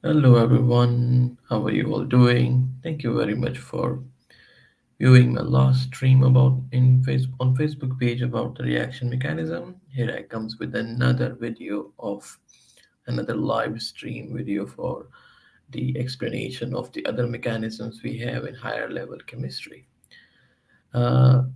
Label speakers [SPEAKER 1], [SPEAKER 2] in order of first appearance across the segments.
[SPEAKER 1] Hello everyone, how are you all doing? Thank you very much for viewing my last stream on Facebook page about the reaction mechanism. Here I comes with another video of another live stream video for the explanation of the other mechanisms we have in higher level chemistry.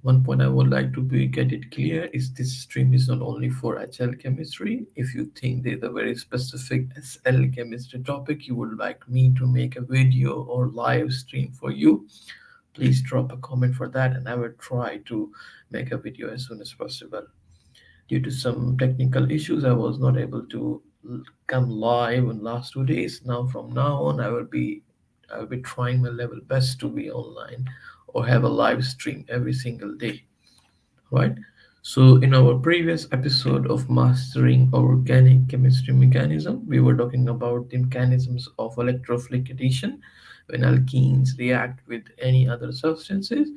[SPEAKER 1] One point I would like to get it clear is this stream is not only for HL chemistry. If you think there's a very specific SL chemistry topic you would like me to make a video or live stream for you, please drop a comment for that and I will try to make a video as soon as possible. Due to some technical issues, I was not able to come live in last 2 days. From now on, I will be trying my level best to be online or have a live stream every single day, right? So in our previous episode of mastering organic chemistry mechanism, we were talking about the mechanisms of electrophilic addition when alkenes react with any other substances,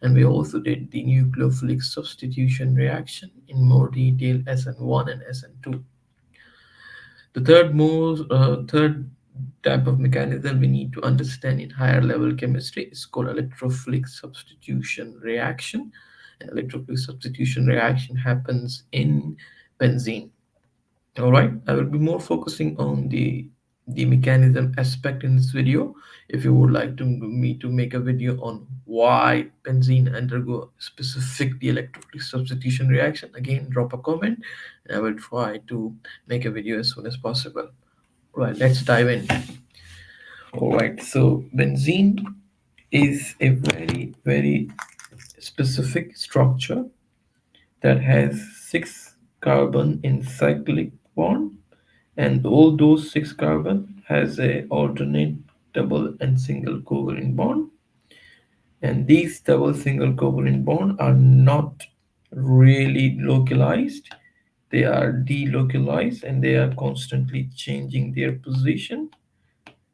[SPEAKER 1] and we also did the nucleophilic substitution reaction in more detail, SN1 and SN2. The third type of mechanism we need to understand in higher level chemistry is called electrophilic substitution reaction. An electrophilic substitution reaction happens in benzene. All right, I will be more focusing on the mechanism aspect in this video. If you would like me to make a video on why benzene undergo specific the electrophilic substitution reaction, again drop a comment and I will try to make a video as soon as possible. Right, let's dive in. All right, so benzene is a very specific structure that has six carbon in cyclic bond, and all those six carbon has a alternate double and single covalent bond, and these double single covalent bond are not really localized. They are delocalized and they are constantly changing their position,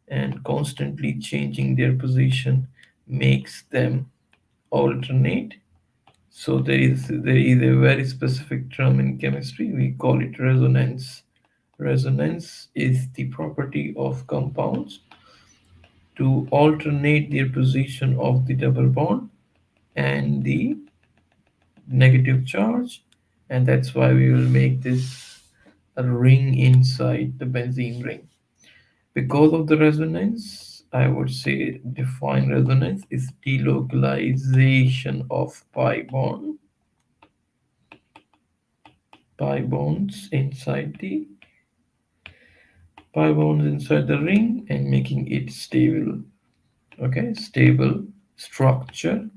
[SPEAKER 1] and constantly changing their position makes them alternate. So there is a very specific term in chemistry, we call it resonance. Resonance is the property of compounds to alternate their position of the double bond and the negative charge, and that's why we will make this a ring inside the benzene ring. Because of the resonance, I would say define resonance is delocalization of pi bonds inside the pi bonds inside the ring and making it stable. Okay, stable structure,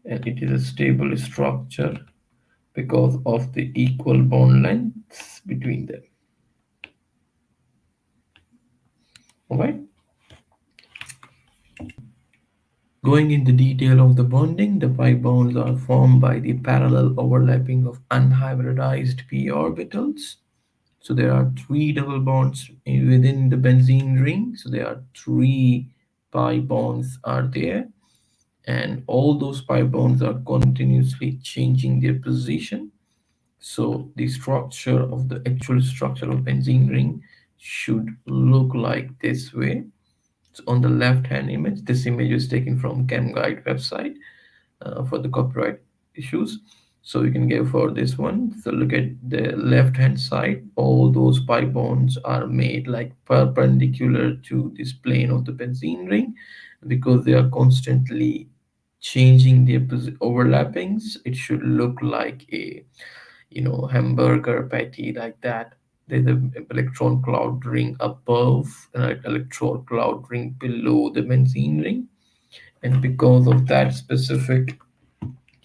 [SPEAKER 1] and it is a stable structure because of the equal bond lengths between them. All right. Going into detail of the bonding, the pi bonds are formed by the parallel overlapping of unhybridized p orbitals. So there are three double bonds within the benzene ring. So there are three pi bonds are there, and all those pi bonds are continuously changing their position. So the structure of the actual structure of benzene ring should look like this way. So on the left hand image, this image is taken from ChemGuide website for the copyright issues. So you can go for this one. So look at the left hand side, all those pi bonds are made like perpendicular to this plane of the benzene ring. Because they are constantly changing their overlappings, it should look like a hamburger patty like that. There's an electron cloud ring above and an electron cloud ring below the benzene ring, and because of that specific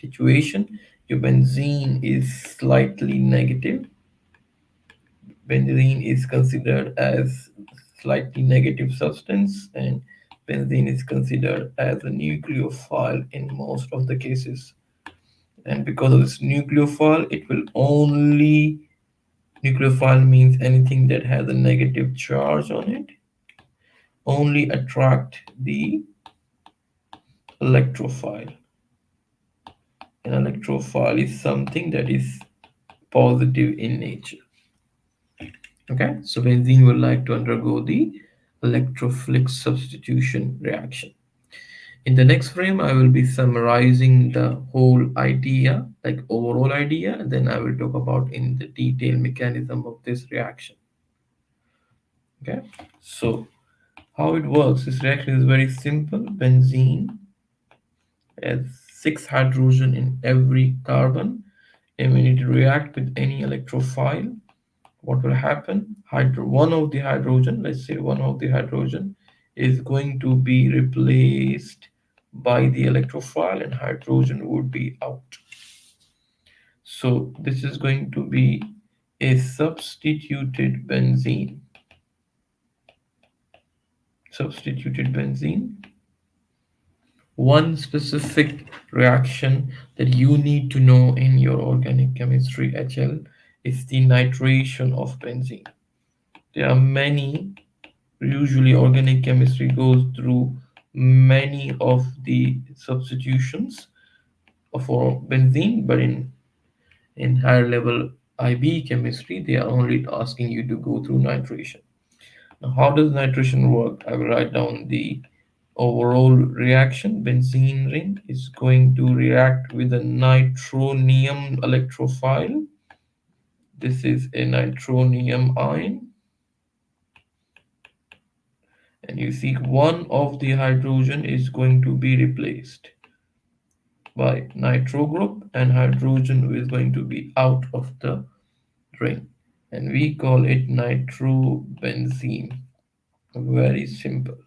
[SPEAKER 1] situation, your benzene is slightly negative. Benzene is considered as slightly negative substance, and benzene is considered as a nucleophile in most of the cases. And because of this nucleophile, it will only nucleophile means anything that has a negative charge on it, only attract the electrophile. An electrophile is something that is positive in nature. Okay, so benzene would like to undergo the electrophilic substitution reaction. In the next frame, I will be summarizing the whole idea, like overall idea, and then I will talk about in the detail mechanism of this reaction. Okay, so how it works, this reaction is very simple. Benzene has 6 hydrogen in every carbon, and when it react with any electrophile, what will happen? One of the hydrogen, let's say one of the hydrogen, is going to be replaced by the electrophile, and hydrogen would be out. So this is going to be a substituted benzene. Substituted benzene. One specific reaction that you need to know in your organic chemistry HL is the nitration of benzene. There are many, usually organic chemistry goes through many of the substitutions for benzene, but in higher level IB chemistry, they are only asking you to go through nitration. Now, how does nitration work? I will write down the overall reaction. Benzene ring is going to react with a nitronium electrophile. This is a nitronium ion, and you see one of the hydrogen is going to be replaced by nitro group, and hydrogen is going to be out of the ring, and we call it nitrobenzene. Very simple.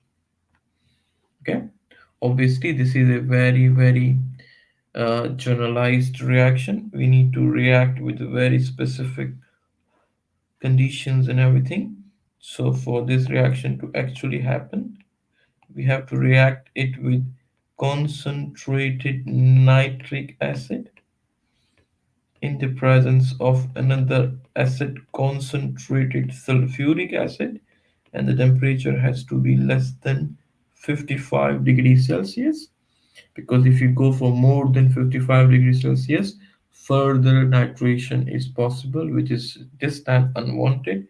[SPEAKER 1] Okay, obviously this is a very generalized reaction. We need to react with very specific conditions and everything. So for this reaction to actually happen, we have to react it with concentrated nitric acid in the presence of another acid, concentrated sulfuric acid, and the temperature has to be less than 55 degrees Celsius, because if you go for more than 55 degrees Celsius, further nitration is possible, which is this time unwanted.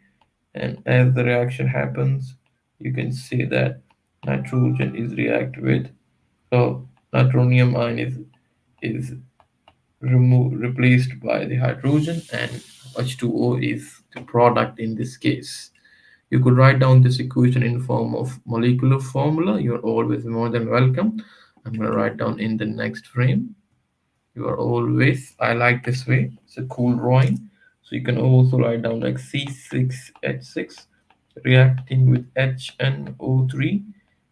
[SPEAKER 1] And as the reaction happens, you can see that nitrogen is react with, so nitronium ion is replaced by the hydrogen, and H2O is the product in this case. You could write down this equation in form of molecular formula. You're always more than welcome. I'm going to write down in the next frame. You are always, I like this way. It's a cool drawing. So you can also write down like C6H6 reacting with HNO3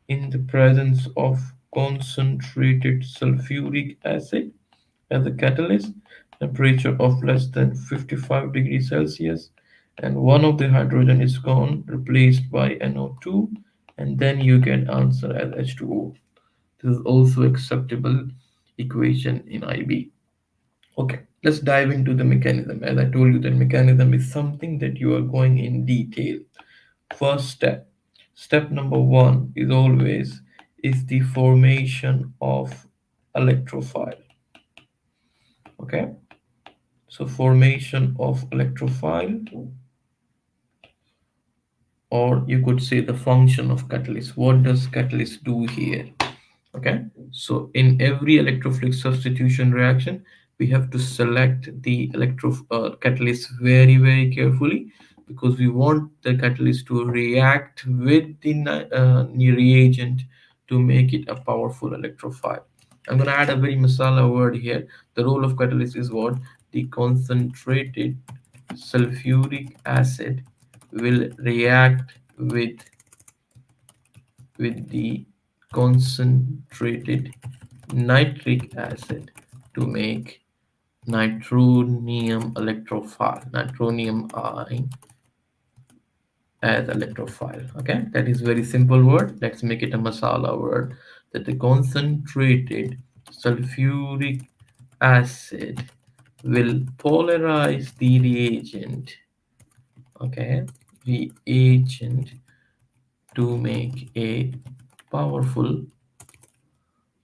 [SPEAKER 1] in the presence of concentrated sulfuric acid as a catalyst, temperature of less than 55 degrees Celsius, and one of the hydrogen is gone, replaced by NO2, and then you get answer as H2O. This is also acceptable equation in IB. Okay, let's dive into the mechanism. As I told you, that mechanism is something that you are going in detail. First step, step number one is always is the formation of electrophile. Okay, so formation of electrophile, or you could say the function of catalyst. What does catalyst do here? Okay, so in every electrophilic substitution reaction, we have to select the catalyst very carefully, because we want the catalyst to react with the reagent to make it a powerful electrophile. I'm going to add a very masala word here. The role of catalyst is what? The concentrated sulfuric acid will react with the concentrated nitric acid to make nitronium electrophile, nitronium ion as electrophile. Okay, that is very simple word. Let's make it a masala word, that the concentrated sulfuric acid will polarize the reagent. Okay, reagent to make a powerful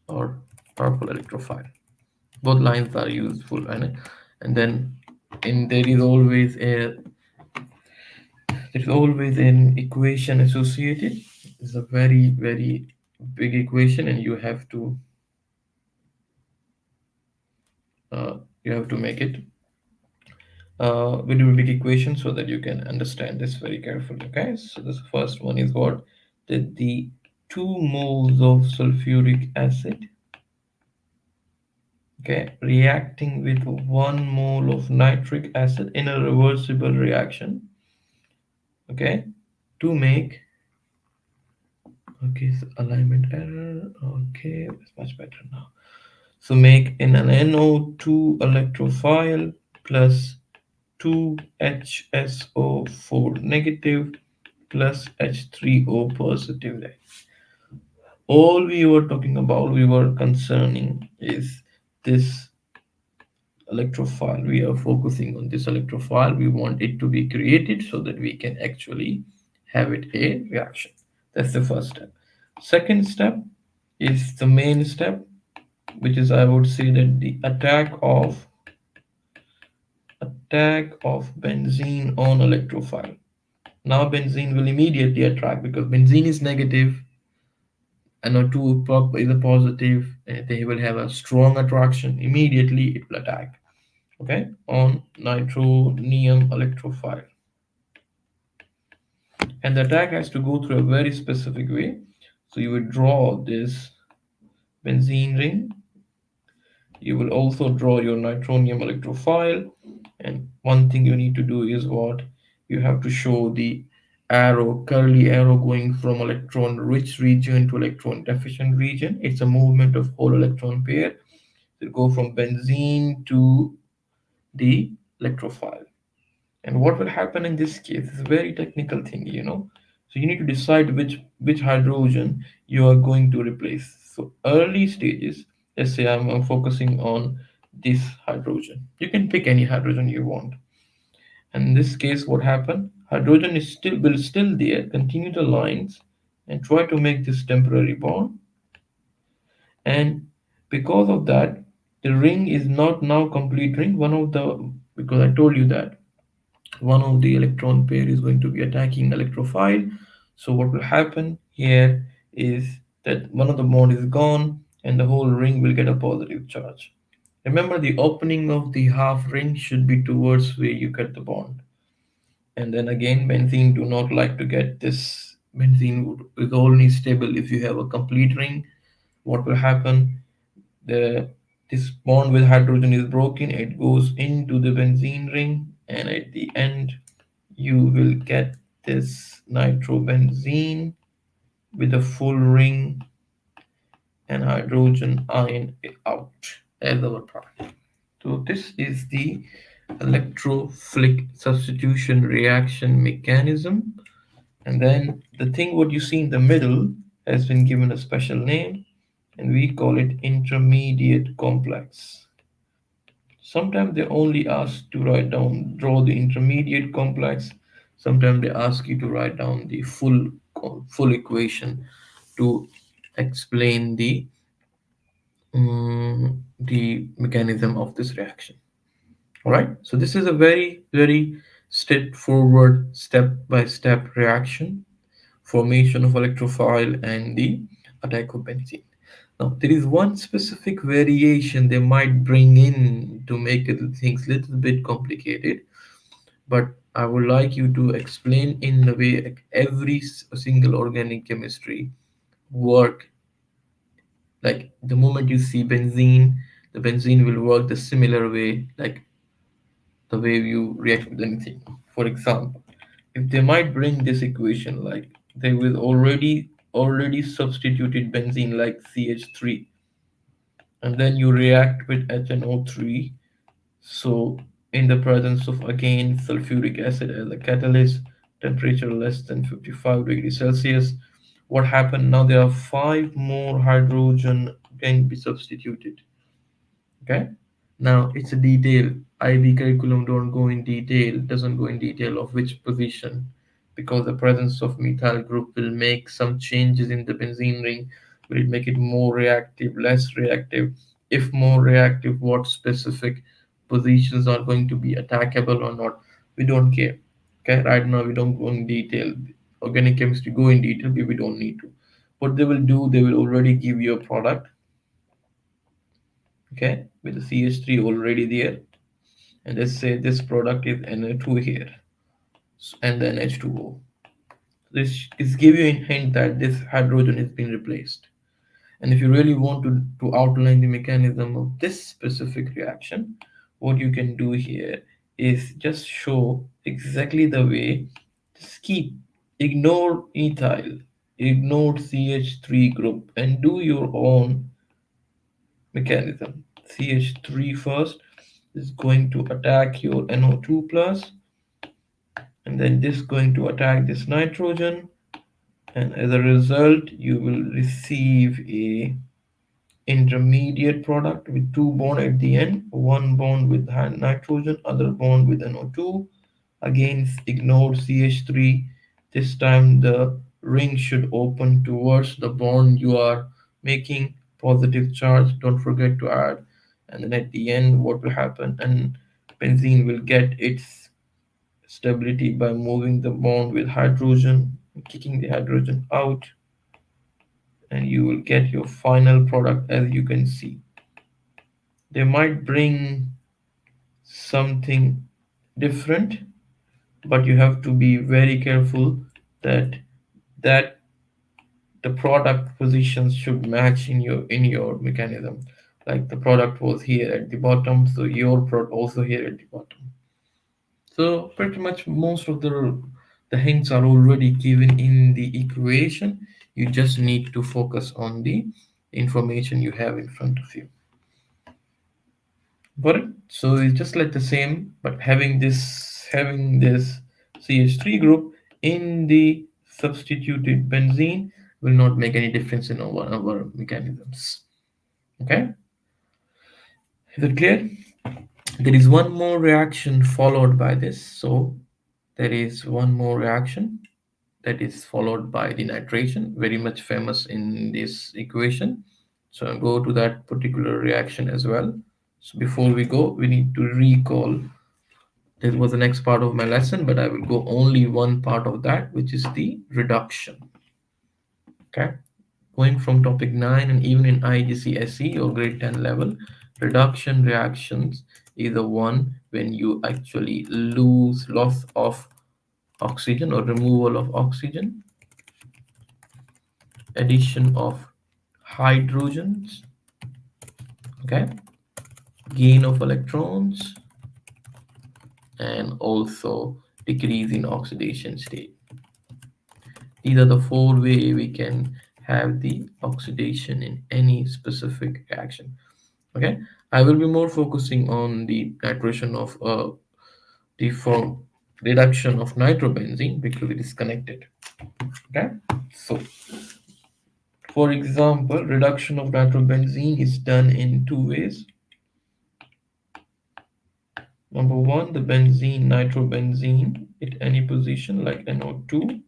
[SPEAKER 1] or purple electrophile. Both lines are useful, and then there is always a There's always an equation associated. It's a very, very big equation, and you have to make it with a big equation so that you can understand this very carefully. Okay, so this first one is what, that the 2 moles of sulfuric acid, okay, reacting with 1 mole of nitric acid in a reversible reaction, okay, to make, okay, so alignment error, okay, it's much better now. So make in an NO2 electrophile plus 2HSO4 negative plus H3O positive. All we were talking about, we were concerning is this electrophile. We are focusing on this electrophile. We want it to be created so that we can actually have it a reaction. That's the first step. Second step is the main step, which is, I would say, that the attack of benzene on electrophile. Now benzene will immediately attract because benzene is negative and O2 is a positive, and they will have a strong attraction. Immediately it will attack, okay, on nitronium electrophile. And the attack has to go through a very specific way. So you will draw this benzene ring. You will also draw your nitronium electrophile. And one thing you need to do is what? You have to show the arrow, curly arrow going from electron rich region to electron deficient region. It's a movement of whole electron pair. It go from benzene to the electrophile. And what will happen in this case is a very technical thing. So you need to decide which hydrogen you are going to replace. So early stages, let's say I'm focusing on this hydrogen. You can pick any hydrogen you want. And in this case, what happened? Hydrogen is still there, continue the lines and try to make this temporary bond. And because of that, the ring is not now complete ring. Because I told you that one of the electron pair is going to be attacking electrophile. So what will happen here is that one of the bond is gone and the whole ring will get a positive charge. Remember, the opening of the half ring should be towards where you get the bond. And then again, benzene do not like to get this. Is only stable if you have a complete ring. What will happen? The This bond with hydrogen is broken. It goes into the benzene ring, and at the end, you will get this nitrobenzene with a full ring and hydrogen ion out as our product. So this is the electrophilic substitution reaction mechanism. And then the thing what you see in the middle has been given a special name, and we call it intermediate complex. Sometimes they only ask to draw the intermediate complex. Sometimes they ask you to write down the full equation to explain the mechanism of this reaction. All right. So this is a very, very straightforward step-by-step reaction, formation of electrophile and the attack of benzene. Now, there is one specific variation they might bring in to make things little bit complicated, but I would like you to explain in the way like every single organic chemistry work. Like the moment you see benzene, the benzene will work the similar way, like the way you react with anything. For example, if they might bring this equation, like they will already substituted benzene like CH3, and then you react with HNO3. So in the presence of again sulfuric acid as a catalyst, temperature less than 55 degrees Celsius, what happened now? There are five more hydrogen can be substituted. Okay. Now it's a detail. IB curriculum don't go in detail, doesn't go in detail of which position, because the presence of methyl group will make some changes in the benzene ring. Will it make it more reactive, less reactive? If more reactive, what specific positions are going to be attackable or not? We don't care. Okay, right now we don't go in detail. Organic chemistry go in detail, we don't need to. What they will do, they will already give you a product, okay, with the CH3 already there. And let's say this product is Na2 here, and then H2O. This is give you a hint that this hydrogen is being replaced. And if you really want to outline the mechanism of this specific reaction, what you can do here is just show exactly the way. Just keep, ignore ethyl, ignore CH3 group, and do your own mechanism. CH3 first is going to attack your NO2 plus, and then this going to attack this nitrogen, and as a result, you will receive a intermediate product with two bond at the end, one bond with nitrogen, other bond with NO2. Again, ignore CH3. This time the ring should open towards the bond you are making, positive charge. Don't forget to add. And then at the end, what will happen? And benzene will get its stability by moving the bond with hydrogen, kicking the hydrogen out, and you will get your final product. As you can see, they might bring something different, but you have to be very careful that that the product positions should match in your mechanism. Like the product was here at the bottom, so your product also here at the bottom. So pretty much most of the hints are already given in the equation. You just need to focus on the information you have in front of you. Got it? So it's just like the same, but having this CH3 group in the substituted benzene will not make any difference in our mechanisms. Okay? Is it clear? There is one more reaction followed by this. So there is one more reaction that is followed by the nitration, very much famous in this equation. So I'll go to that particular reaction as well. So before we go, we need to recall. This was the next part of my lesson, but I will go only one part of that, which is the reduction. Okay, going from topic 9, and even in IGCSE or grade 10 level, reduction reactions is the one when you actually lose loss of oxygen or removal of oxygen, addition of hydrogens, okay, gain of electrons, and also decrease in oxidation state. These are the four way we can have the oxidation in any specific reaction. Okay, I will be more focusing on the nitration of the form reduction of nitrobenzene because it is connected. Okay, so for example, reduction of nitrobenzene is done in two ways. Number one, the benzene, nitrobenzene at any position like NO2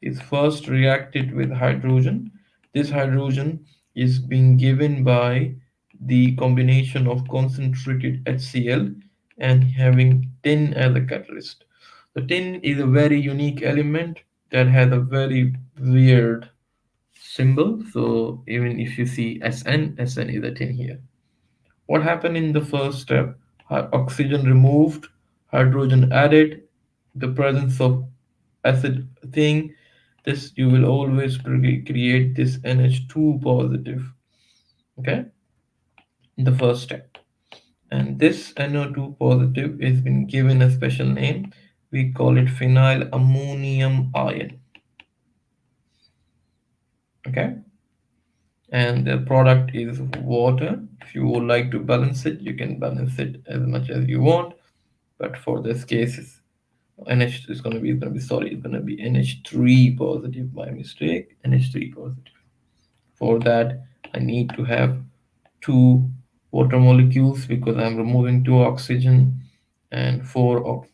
[SPEAKER 1] is first reacted with hydrogen. This hydrogen is being given by the combination of concentrated HCl and having tin as a catalyst. The tin is a very unique element that has a very weird symbol. So even if you see SN is a tin here. What happened in the first step? Oxygen removed, hydrogen added, the presence of acid thing. This you will always create this NH2 positive, okay, in the first step. And this NO2 positive is been given a special name. We call it phenyl ammonium ion, okay. And the product is water. If you would like to balance it, you can balance it as much as you want. But for this case, NH is gonna be sorry, it's gonna be NH3 positive by mistake. NH3 positive. For that, I need to have two water molecules because I'm removing two oxygen and so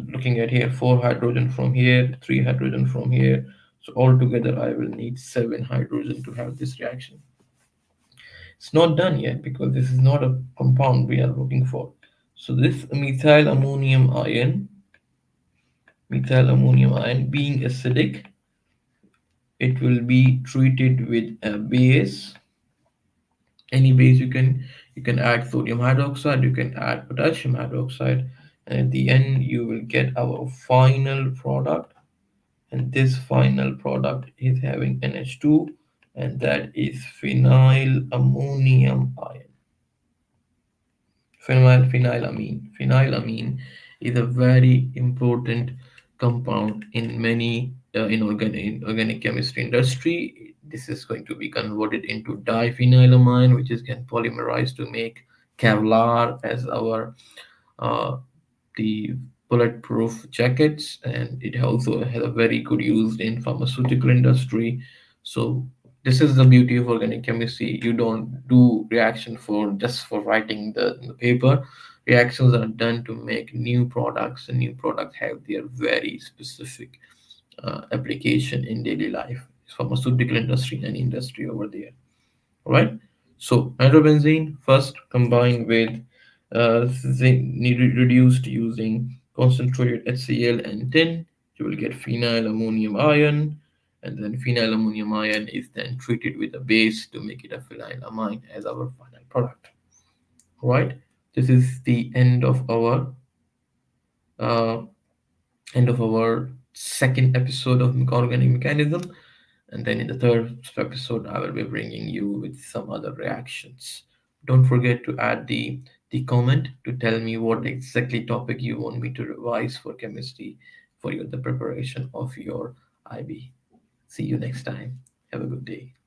[SPEAKER 1] looking at here, four hydrogen from here, three hydrogen from here. So altogether, I will need seven hydrogen to have this reaction. It's not done yet because this is not a compound we are looking for. So this methyl ammonium ion methyl ammonium ion being acidic, it will be treated with a base. Any base you can add sodium hydroxide, you can add potassium hydroxide, and at the end you will get our final product. And this final product is having NH2, and that is phenyl ammonium ion. Phenylamine. Phenylamine is a very important compound in many in organic chemistry industry. This is going to be converted into diphenylamine, which is can polymerize to make Kevlar as our uh, the bulletproof jackets, and it also has a very good use in pharmaceutical industry. So this is the beauty of organic chemistry. You don't do reaction for just for writing the paper. Reactions are done to make new products, and new products have their very specific application in daily life, pharmaceutical industry and industry over there. All right. So nitrobenzene first combined with zinc reduced using concentrated HCl and tin, you will get phenyl ammonium ion, and then phenyl ammonium ion is then treated with a base to make it a phenylamine as our final product. All right. This is the uh, end of our second episode of organic mechanism. And then in the third episode, I will be bringing you with some other reactions. Don't forget to add the comment to tell me what exactly topic you want me to revise for chemistry for the preparation of your IB. See you next time. Have a good day.